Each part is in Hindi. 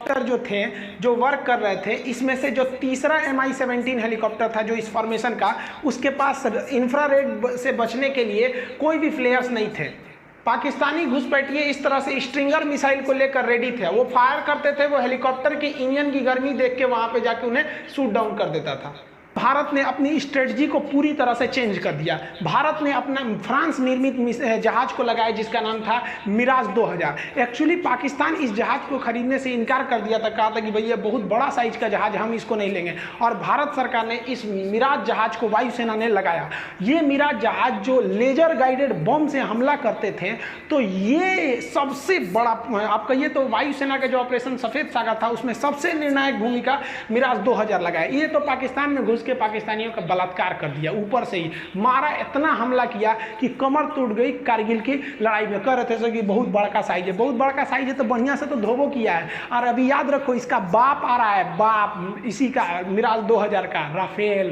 हेलीकॉप्टर जो थे जो वर्क कर रहे थे, इसमें से जो तीसरा MI-17 हेलीकॉप्टर था जो इस फॉर्मेशन का, उसके पास इंफ्रारेड से बचने के लिए कोई भी फ्लेयर्स नहीं थे। पाकिस्तानी घुसपैठिए इस तरह से स्ट्रिंगर मिसाइल को लेकर रेडी थे, वो फायर करते थे, वो हेलीकॉप्टर की इंजन की गर्मी देख के वहां पे जाके उन्हें शूट डाउन कर देता था। भारत ने अपनी स्ट्रेटजी को पूरी तरह से चेंज कर दिया। भारत ने अपना फ्रांस निर्मित जहाज को लगाया जिसका नाम था मिराज 2000। एक्चुअली पाकिस्तान इस जहाज को खरीदने से इनकार कर दिया था, कहा था कि भैया बहुत बड़ा साइज का जहाज, हम इसको नहीं लेंगे। और भारत सरकार ने इस मिराज जहाज को वायुसेना ने लगाया। ये मिराज जहाज जो लेजर गाइडेड बम से हमला करते थे, तो ये सबसे बड़ा, आप कहिए तो वायुसेना का जो ऑपरेशन सफेद सागर था उसमें सबसे निर्णायक भूमिका मिराज 2000 लगाया। ये तो पाकिस्तान में घुस के पाकिस्तानियों का बलात्कार कर दिया, ऊपर से ही मारा, इतना हमला किया कि कमर टूट गई कारगिल की लड़ाई में। कह रहे थे कि बहुत बड़ा साइज है, बहुत बड़ा साइज है तो बढ़िया से तो धोबो किया है। और अभी याद रखो इसका बाप आ रहा है, बाप इसी का मिराज 2000 का राफेल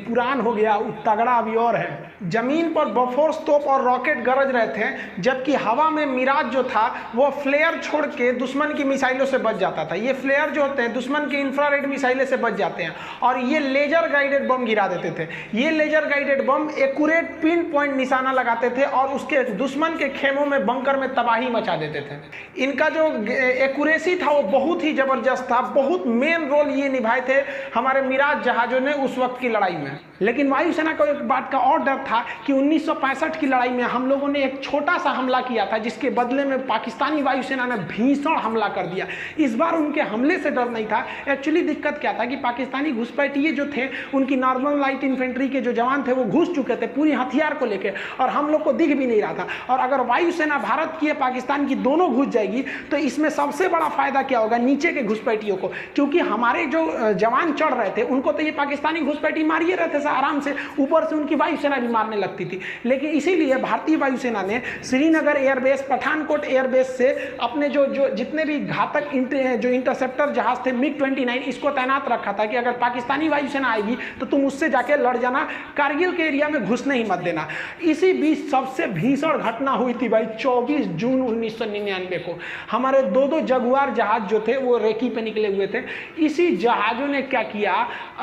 पुरान हो गया, तगड़ा अभी और है। जमीन पर बफोर्स तोप और रॉकेट गरज रहे थे, जबकि हवा में मिराज जो था वो फ्लेयर छोड़ के दुश्मन की मिसाइलों से बच जाता था। ये फ्लेयर जो होते हैं दुश्मन की इंफ्रारेड मिसाइलें से बच जाते हैं, और ये लेजर गाइडेड बम गिरा देते थे। ये laser guided bomb accurate pin point निशाना लगाते थे और उसके दुश्मन के खेमों में, बंकर में तबाही मचा देते थे। इनका जो एक्यूरेसी था वो बहुत ही जबरदस्त था। बहुत मेन रोल ये निभाए थे हमारे मिराज जहाजों ने उस वक्त की लड़ाई में। लेकिन वायुसेना को एक बात का और डर था कि 1965 की लड़ाई में हम लोगों ने एक छोटा सा हमला किया था, जिसके बदले में पाकिस्तानी वायुसेना ने भीषण हमला कर दिया। इस बार उनके हमले से डर नहीं था। एक्चुअली दिक्कत क्या था कि पाकिस्तानी घुसपैठिए जो थे, उनकी नॉर्मल लाइट इन्फेंट्री के जो जवान थे वो घुस चुके थे पूरी हथियार को लेकर, और हम लोग को दिख भी नहीं रहा था। और अगर वायुसेना भारत की पाकिस्तान की दोनों घुस जाएगी तो इसमें सबसे बड़ा फायदा क्या होगा, नीचे के घुसपैठियों को, क्योंकि हमारे जो जवान चढ़ रहे थे उनको तो ये पाकिस्तानी घुसपैठी मारिए रहे थे आराम से, ऊपर से उनकी वायुसेना भी मारने लगती थी। लेकिन इसीलिए भारतीय वायुसेना ने श्रीनगर एयरबेस, पठानकोट एयरबेस से अपने जो जितने भी घातक जो इंटरसेप्टर जहाज थे MiG-29, इसको तैनात रखा था कि अगर पाकिस्तानी वायुसेना आएगी तो तुम उससे जाके लड़ जाना, कारगिल के एरिया में घुसने ही मत देना। इसी बीच सबसे भीषण घटना हुई थी भाई 24 जून 1999 को। हमारे दो जगुआर जहाज जो थे वो रेकी पे निकले हुए थे। इसी जहाजों ने क्या किया,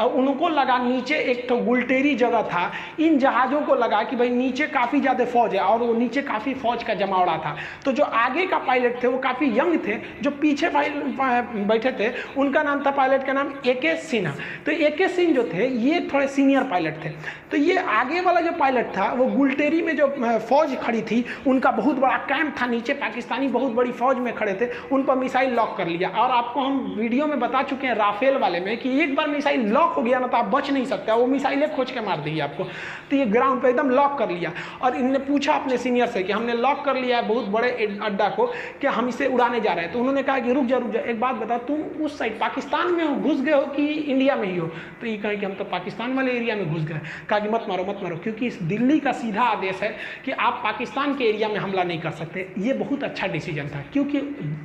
उनको लगा नीचे एक तो गुलटेरी जगह था, इन जहाजों को लगा कि भाई नीचे काफ़ी ज़्यादा फौज है, और वो नीचे काफ़ी फौज का जमावड़ा था। तो जो आगे का पायलट थे वो काफ़ी यंग थे, जो पीछे बैठे थे उनका नाम था, पायलट का नाम AK सिन्हा। तो AK सिंह जो थे ये थोड़े सीनियर पायलट थे। तो ये आगे वाला जो पायलट था वो गुलटेरी में जो फौज खड़ी थी, उनका बहुत बड़ा कैंप था नीचे, पाकिस्तानी बहुत बड़ी फौज में खड़े थे, उन पर मिसाइल लॉक कर लिया। और आपको हम वीडियो में बता चुके हैं राफेल वाले में कि एक बार मिसाइल लॉक हो गया ना तो आप बच नहीं सकते, वो मिसाइलें खोज के मार देगी आपको। तो ये ग्राउंड पे एकदम लॉक कर लिया, और इनने पूछा अपने सीनियर से कि हमने लॉक कर लिया है बहुत बड़े अड्डा को, कि हम इसे उड़ाने जा रहे हैं। तो उन्होंने कहा कि रुक जा, एक बात बता, तुम उस साइड पाकिस्तान में हो, घुस गए हो कि इंडिया में ही हो? तो ये कहा कि हम तो पाकिस्तान वाले एरिया में घुस गए। कहा कि मत मारो, क्योंकि इस दिल्ली का सीधा आदेश है कि आप पाकिस्तान के एरिया में हमला नहीं कर सकते। ये बहुत अच्छा डिसीजन था, क्योंकि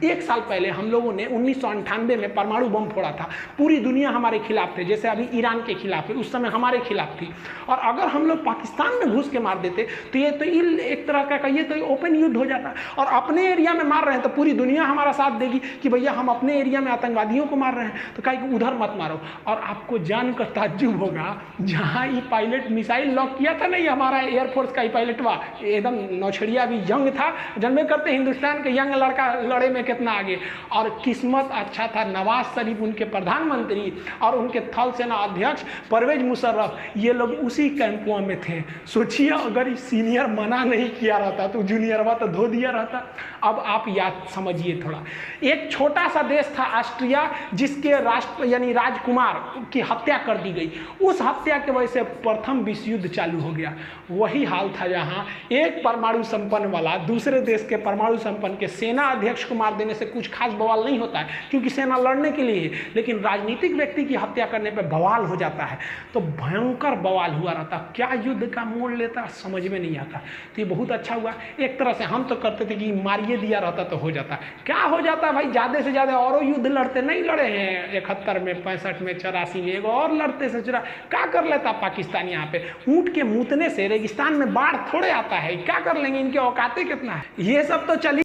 एक साल पहले हम लोगों ने 1998 में परमाणु बम फोड़ा था, पूरी दुनिया हमारे खिलाफ थे, जैसे अभी ईरान के खिलाफ है, उस समय हमारे खिलाफ थी। और अगर हम लोग पाकिस्तान में घुस के मार देते तो ये तो एक तरह का कहिए तो ओपन युद्ध हो जाता। और अपने एरिया में मार रहे हैं तो पूरी दुनिया हमारा साथ देगी कि भैया हम अपने एरिया में आतंकवादियों को मार रहे हैं, तो कहा कि उधर मत मारो। और आपको जानकर ताज्जुब होगा, जहाँ ये पायलट मिसाइल लॉक किया था नहीं, हमारा एयरफोर्स का ही पायलट हुआ, एकदम नौछड़िया भी यंग था, जन्मे करते हिंदुस्तान के यंग लड़का लड़े में कितना आगे। और किस्मत अच्छा था, नवाज शरीफ उनके प्रधानमंत्री और उनके थल सेना अध्यक्ष परवेज मुशर्रफ, ये लोग उसी कैंपों में थे। सोचिए अगर सीनियर मना नहीं किया रहता तो जूनियर तो धो दिया रहता। अब आप याद समझिए थोड़ा, एक छोटा सा देश था ऑस्ट्रिया, जिसके राष्ट्र यानी राजकुमार की हत्या कर दी गई। उस हत्या की वजह से प्रथम विश्व युद्ध चालू हो गया। वही हाल था यहाँ, एक परमाणु संपन्न वाला दूसरे देश के परमाणु संपन्न के सेना अध्यक्ष को मार देने से कुछ खास बवाल नहीं होता है, क्योंकि सेना लड़ने के लिए, लेकिन राजनीतिक व्यक्ति की हत्या करने पर बवाल हो जाता है। तो भयंकर बवाल हुआ रहता, क्या युद्ध का मोड़ लेता समझ में नहीं आता। तो ये बहुत अच्छा हुआ। एक तरह से हम तो करते थे कि मारिए दिया रहता तो हो जाता, क्या हो जाता भाई, ज़्यादा से ज़्यादा औरों युद्ध लड़ते, नहीं लड़े हैं 71 में, 65 में, 84 में, एगो और लड़ते से क्या कर लेता पाकिस्तान। यहाँ पे ऊँट के मूतने से रेगिस्तान में बाढ़ थोड़े आता है, क्या कर लेंगे, इनके औकाते कितना है। ये सब तो चलिए